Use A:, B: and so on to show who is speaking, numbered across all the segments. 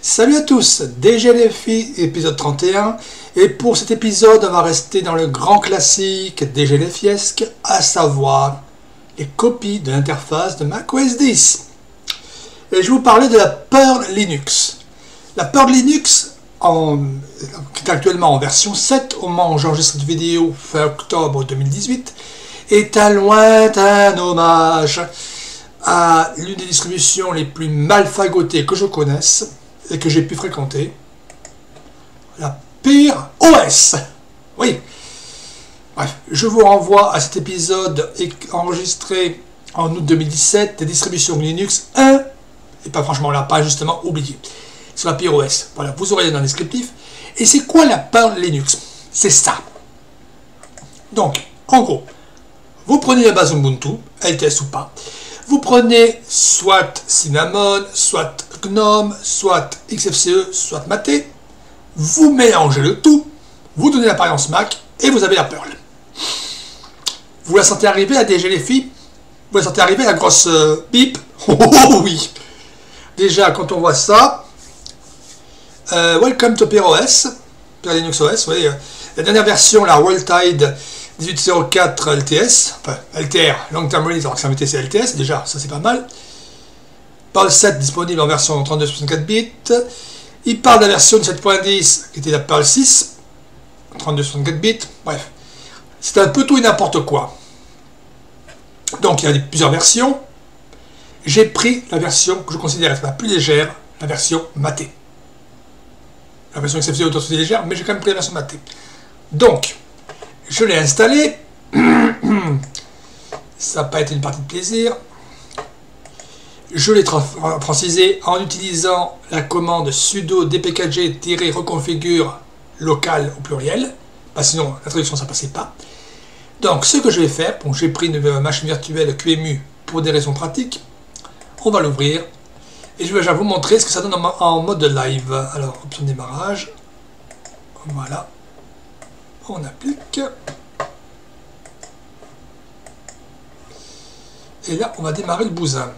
A: Salut à tous, DGLFI, épisode 31, et pour cet épisode, on va rester dans le grand classique DGLFiesque, à savoir les copies de l'interface de macOS 10. Et je vais vous parler de la Pearl Linux. La Pearl Linux, qui est actuellement en version 7, au moment où j'enregistre cette vidéo, fin octobre 2018, est un lointain hommage à l'une des distributions les plus mal fagotées que je connaisse et que j'ai pu fréquenter, la pire OS. Oui. Bref, je vous renvoie à cet épisode enregistré en août 2017 des distributions Linux 1, et pas franchement là, pas justement oublié, sur la pire OS. Voilà, vous aurez dans le descriptif. Et c'est quoi la Pearl Linux? C'est ça. Donc, en gros, vous prenez la base Ubuntu, LTS ou pas, vous prenez soit Cinnamon, soit GNOME, soit XFCE, soit Mate, vous mélangez le tout, vous donnez l'apparence Mac, et vous avez la Pearl. Vous la sentez arriver, la DGLFI? Vous la sentez arriver, la grosse bip? Oh oui. Déjà, quand on voit ça, Welcome to PearOS, Pearl Linux OS, oui, la dernière version, la Worldtide 1804 LTS, enfin LTR, Long Term Release, alors que ça mettait c'est LTS, déjà, ça c'est pas mal. Pearl 7 disponible en version 32-64 bits. Il parle de la version de 7.10 qui était la Pearl 6, 32-64 bits, bref. C'est un peu tout et n'importe quoi. Donc il y a plusieurs versions. J'ai pris la version que je considère être la plus légère, la version Mate. La version XFCE est aussi légère, mais j'ai quand même pris la version Mate. Donc, je l'ai installé. Ça n'a pas été une partie de plaisir. Je l'ai francisé en utilisant la commande sudo dpkg-reconfigure local au pluriel. Sinon, la traduction, ça ne passait pas. Donc, ce que je vais faire, bon, j'ai pris une machine virtuelle QEMU pour des raisons pratiques. On va l'ouvrir. Et je vais vous montrer ce que ça donne en mode live. Alors, option de démarrage. Voilà. On applique. Et là, on va démarrer le bousin.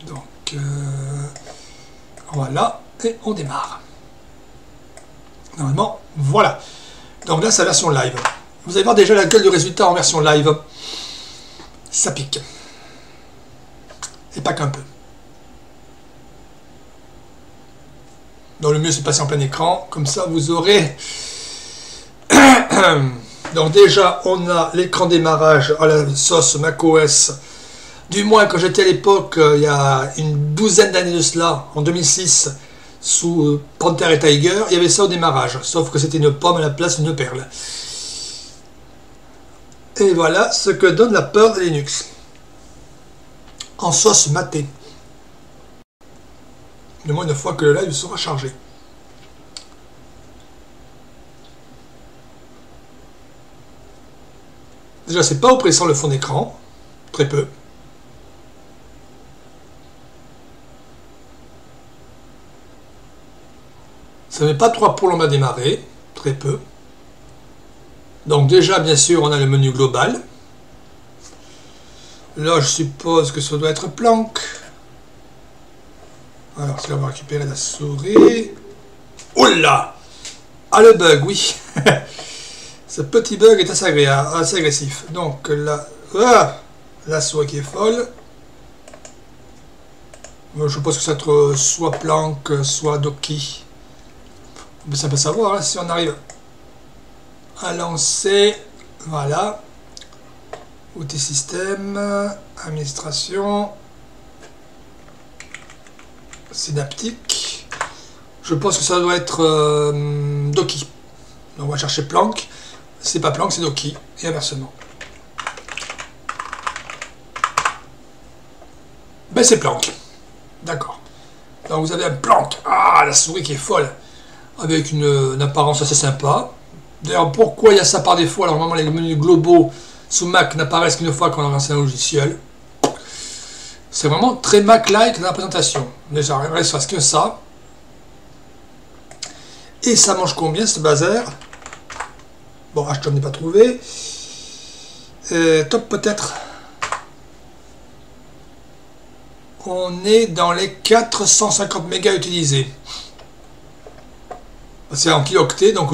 A: Donc, voilà. Et on démarre. Normalement, voilà. Donc là, c'est la version live. Vous allez voir déjà la gueule du résultat en version live. Ça pique. Et pas qu'un peu. Donc le mieux, c'est de passer en plein écran. Comme ça, vous aurez... Donc déjà, on a l'écran démarrage à la sauce macOS. Du moins, quand j'étais à l'époque, il y a une douzaine d'années de cela, en 2006, sous Panther et Tiger, il y avait ça au démarrage. Sauf que c'était une pomme à la place d'une perle. Et voilà ce que donne la Pearl Linux. En sauce matée. Du moins une fois que le live sera chargé. Déjà, c'est pas oppressant le fond d'écran, très peu. Ça ne met pas 3 plombes à démarrer, très peu. Donc déjà, bien sûr, on a le menu global. Là, je suppose que ça doit être planque. Alors, c'est là, on va récupérer la souris. Oh là! Ah, le bug, oui. Ce petit bug est assez agréable, assez agressif. Donc là, la souris qui est folle. Je suppose que ça va être soit planque, soit docky. Ça peut savoir hein, si on arrive à lancer. Voilà. Outils système, administration, synaptique. Je pense que ça doit être docky. Donc on va chercher planque. C'est pas planque, c'est docky. Et inversement. Ben c'est planque. D'accord. Donc vous avez un planque. Ah, la souris qui est folle. Avec une apparence assez sympa. D'ailleurs, pourquoi il y a ça par défaut? Alors normalement les menus globaux sous Mac n'apparaissent qu'une fois qu'on a lancé un logiciel. C'est vraiment très Mac-like dans la présentation. Déjà, il ne reste que ça. Et ça mange combien ce bazar? Bon, je n'en ai pas trouvé. Top peut-être. on est dans les 450 mégas utilisés. C'est en kilooctets, donc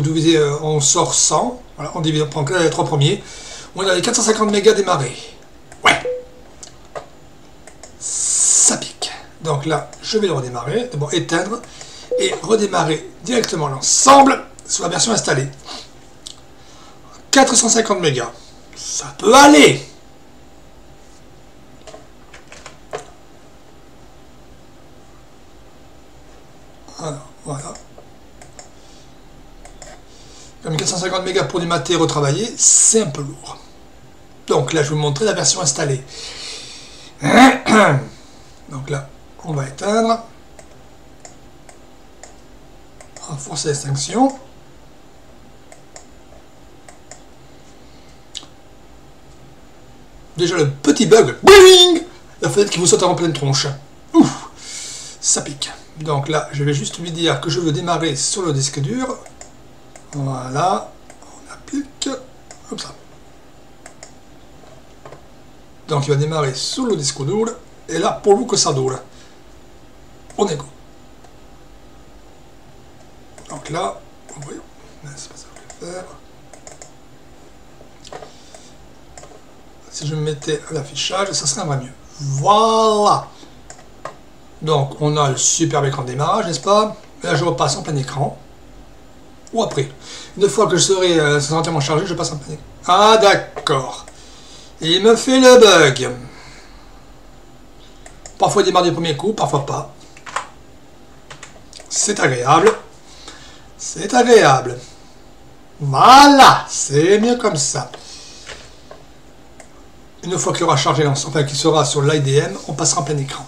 A: on sort 100. Voilà, on divise, on prend les 3 premiers. On est dans les 450 mégas démarrés. Ouais. Ça pique. Donc là, je vais le redémarrer. D'abord éteindre et redémarrer directement l'ensemble sur la version installée. 450 mégas. Ça peut aller. Alors, voilà. Comme 450 mégas pour du maté retravaillé, c'est un peu lourd. Donc là, je vais vous montrer la version installée. Donc là, on va éteindre. On va forcer l'extinction. Déjà le petit bug. Bing, la fenêtre qui vous saute en pleine tronche. Ouf, ça pique. Donc là, je vais juste lui dire que je veux démarrer sur le disque dur. Voilà, on applique, comme ça. Donc il va démarrer sur le disque dur, et là, pour vous que ça dure. On est go. Donc là, voyons, c'est pas ça que je vais faire. Si je me mettais à l'affichage, ça serait un vrai mieux. Voilà. Donc on a le superbe écran de démarrage, n'est-ce pas? Et là je repasse en plein écran. Ou après. Une fois que je serai entièrement chargé, je passe en plein écran. Ah d'accord. Il me fait le bug. Parfois il démarre du premier coup, parfois pas. C'est agréable. C'est agréable. Voilà, c'est mieux comme ça. Une fois qu'il aura chargé l'ensemble, enfin qu'il sera sur l'IDM, on passera en plein écran.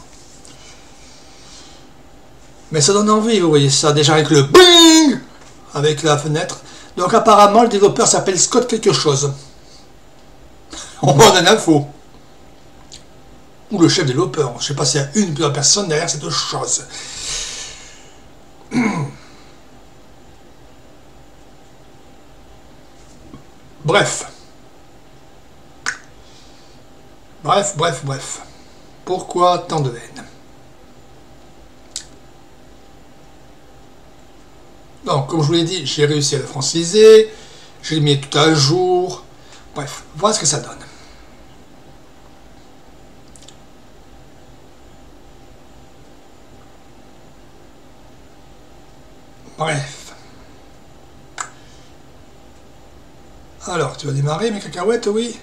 A: Mais ça donne envie, vous voyez ça, déjà avec le BING avec la fenêtre. Donc apparemment, le développeur s'appelle Scott quelque chose. On m'en a l'info. Ou le chef développeur. Je ne sais pas s'il y a une personne derrière cette chose. Bref. Bref. Pourquoi tant de haine? Donc, comme je vous l'ai dit, j'ai réussi à le franciser, j'ai mis tout à jour. Bref, voilà ce que ça donne. Bref. Alors, tu vas démarrer mes cacahuètes, oui?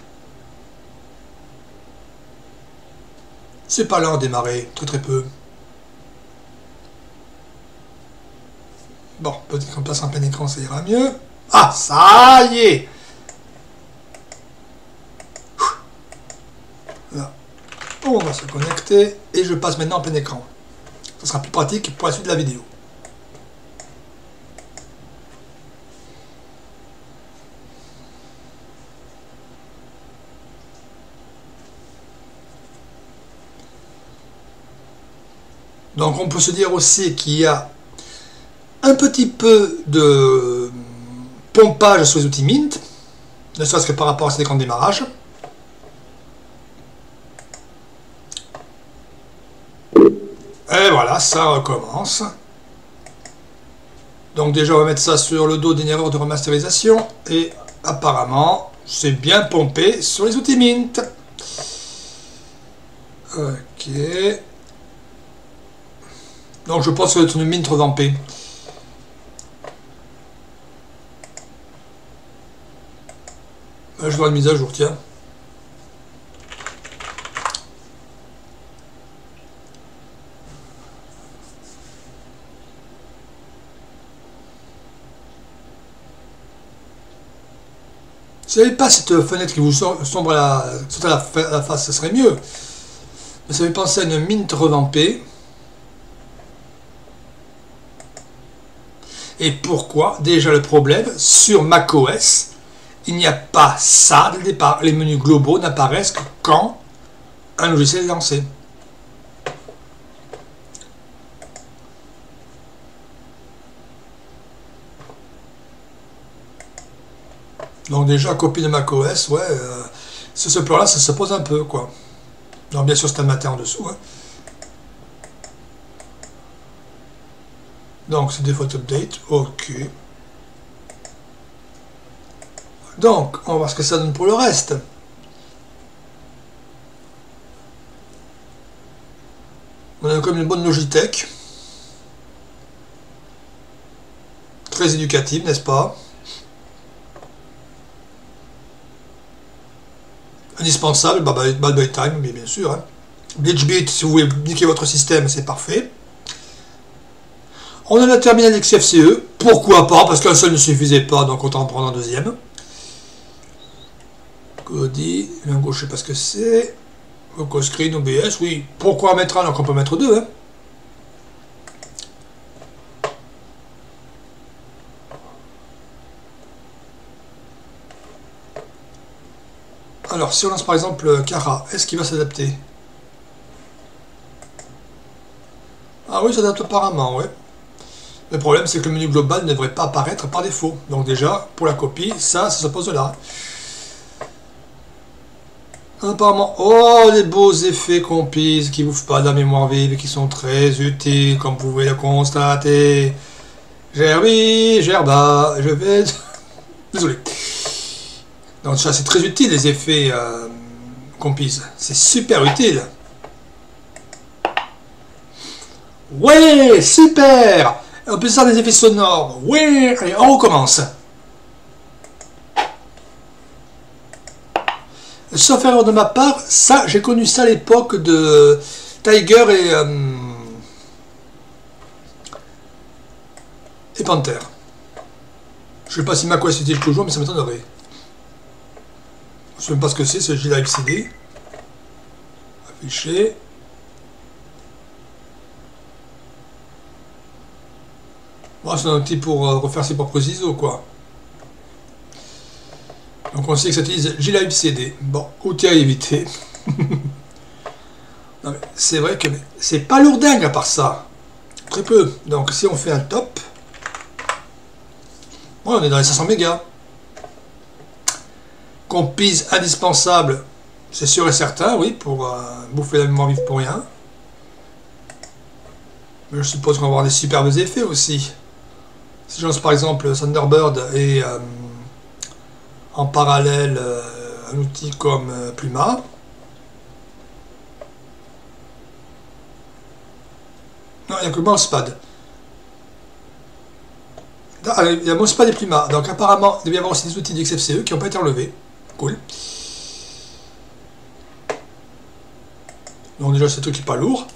A: C'est pas lent à démarrer, très peu. Bon, peut-être qu'on passe en plein écran, ça ira mieux. Ah, ça y est! Là. On va se connecter et je passe maintenant en plein écran. Ce sera plus pratique pour la suite de la vidéo. Donc on peut se dire aussi qu'il y a un petit peu de pompage sur les outils Mint, ne serait-ce que par rapport à cet écran de démarrage. Et voilà, ça recommence. Donc déjà on va mettre ça sur le dos d'une erreur de remasterisation et apparemment c'est bien pompé sur les outils Mint. Ok. Donc je pense que c'est une Mint revampée. Je vais voir une mise à jour, tiens. Si vous n'avez pas cette fenêtre qui vous sombre à la face, ce serait mieux. Mais ça fait penser à une Mint revampée. Et pourquoi? Déjà le problème, sur macOS, il n'y a pas ça dès le départ. Les menus globaux n'apparaissent que quand un logiciel est lancé. Donc déjà, copie de macOS, ouais, sur ce plan-là, ça se pose un peu, quoi. Donc bien sûr, c'est un matin en dessous. Hein. Donc c'est default update, ok. Donc on va voir ce que ça donne pour le reste. On a comme une bonne Logitech. Très éducative, n'est-ce pas? Indispensable, bad by time, mais bien sûr. Hein. BleachBit, si vous voulez niquer votre système, c'est parfait. On a la terminale XFCE, pourquoi pas, parce qu'un seul ne suffisait pas, donc autant en prendre un deuxième. Kodi, main gauche, je sais pas ce que c'est. Loco Screen, OBS, oui. Pourquoi mettre un, donc on peut mettre deux. Hein. Alors, si on lance par exemple Cara, est-ce qu'il va s'adapter? Ah oui, ça s'adapte apparemment, ouais. Le problème, c'est que le menu global ne devrait pas apparaître par défaut. Donc déjà, pour la copie, ça se pose là. Apparemment, oh, les beaux effets compises qui bouffent pas de la mémoire vive et qui sont très utiles, comme vous pouvez le constater. Gerbi, Gerba, je vais... Désolé. Donc ça, c'est très utile, les effets compises. C'est super utile. Ouais, super. On peut faire des effets sonores. Ouais, allez, on recommence. Sauf erreur de ma part, ça, j'ai connu ça à l'époque de Tiger et Panther. Je sais pas si macOS utilise toujours, mais ça m'étonnerait. Je sais même pas ce que c'est JLive CD. Afficher. Bon, c'est un outil pour refaire ses propres ISO, quoi. Donc on sait que ça utilise JLive CD. Bon, outil à éviter. C'est vrai que c'est pas lourdingue à part ça. Très peu. Donc si on fait un top, ouais, on est dans les 500 mégas. Compise indispensable, c'est sûr et certain, oui, pour bouffer la mémoire vive pour rien. Mais je suppose qu'on va avoir des superbes effets aussi. Si je lance par exemple Thunderbird et en parallèle un outil comme Pluma. Non, il n'y a que Mousepad. Il y a Mousepad et Pluma. Donc apparemment, il doit y avoir aussi des outils d'XFCE qui n'ont pas été enlevés. Cool. Donc déjà, c'est un truc qui n'est pas lourd.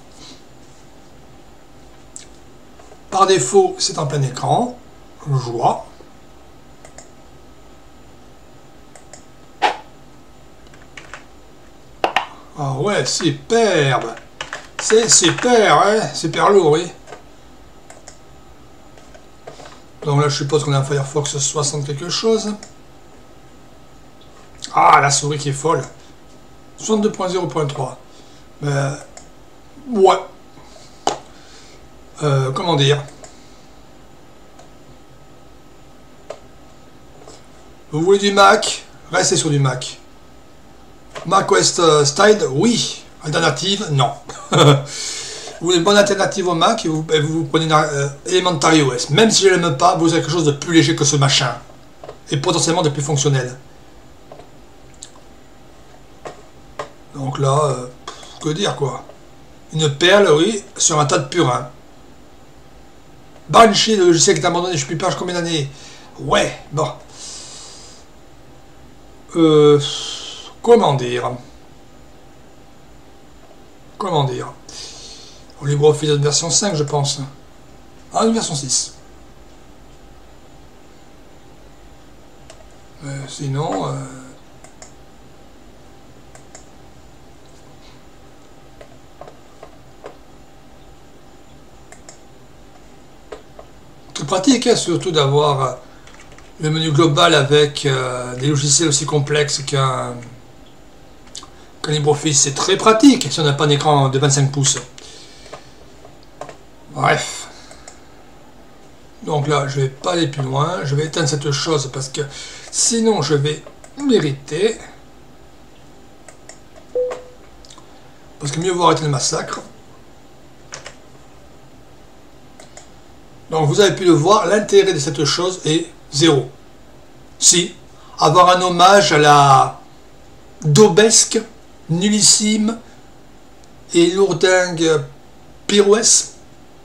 A: Par défaut, c'est en plein écran. Joie. Ah ouais, superbe. C'est super, hein, super lourd, oui. Donc là, je suppose qu'on a un Firefox 60 quelque chose. Ah, la souris qui est folle. 62.0.3. Ouais. Comment dire? Vous voulez du Mac? Restez sur du Mac. Mac OS Style, oui. Alternative, non. Vous voulez une bonne alternative au Mac et vous prenez Elementary OS. Même si je ne l'aime pas, vous avez quelque chose de plus léger que ce machin. Et potentiellement de plus fonctionnel. Donc là, que dire quoi? Une perle, oui, sur un tas de purins. Banshee, le logiciel qui est abandonné, je ne sais plus combien d'années. Ouais, bon. Comment dire? Comment dire? LibreOffice version 5, je pense. Ah, une version 6. Sinon... très pratique, hein, surtout d'avoir le menu global avec des logiciels aussi complexes qu'un LibreOffice. C'est très pratique si on n'a pas un écran de 25 pouces. Bref. Donc là, je vais pas aller plus loin. Je vais éteindre cette chose parce que sinon je vais m'irriter. Parce que mieux vaut arrêter le massacre. Donc vous avez pu le voir, l'intérêt de cette chose est zéro. Si, avoir un hommage à la daubesque, nullissime et lourdingue pirouesse,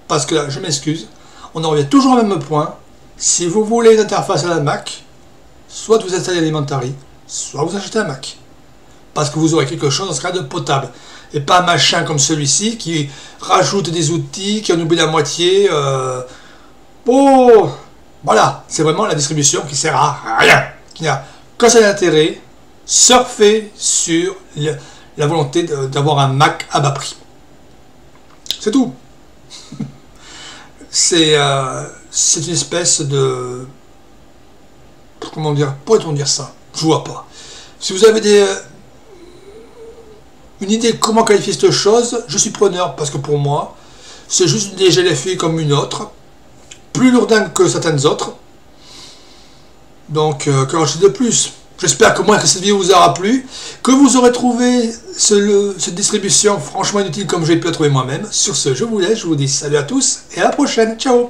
A: parce que là, je m'excuse, on en revient toujours au même point. Si vous voulez une interface à la Mac, soit vous installez Elementary, soit vous achetez un Mac. Parce que vous aurez quelque chose dans ce cas de potable. Et pas un machin comme celui-ci qui rajoute des outils, qui en oublie la moitié. Oh, voilà, c'est vraiment la distribution qui sert à rien. Qui n'a qu'un seul intérêt, surfer sur la volonté d'avoir un Mac à bas prix. C'est tout. C'est une espèce de... Comment dire? Pourrait-on dire ça? Je vois pas. Si vous avez une idée de comment qualifier cette chose, je suis preneur, parce que pour moi, c'est juste une DGLFI comme une autre, plus lourdingue que certaines autres. Donc, qu'en je dis de plus? J'espère que moi, que cette vidéo vous aura plu, que vous aurez trouvé cette distribution franchement inutile comme j'ai pu la trouver moi-même. Sur ce, je vous laisse, je vous dis salut à tous et à la prochaine. Ciao!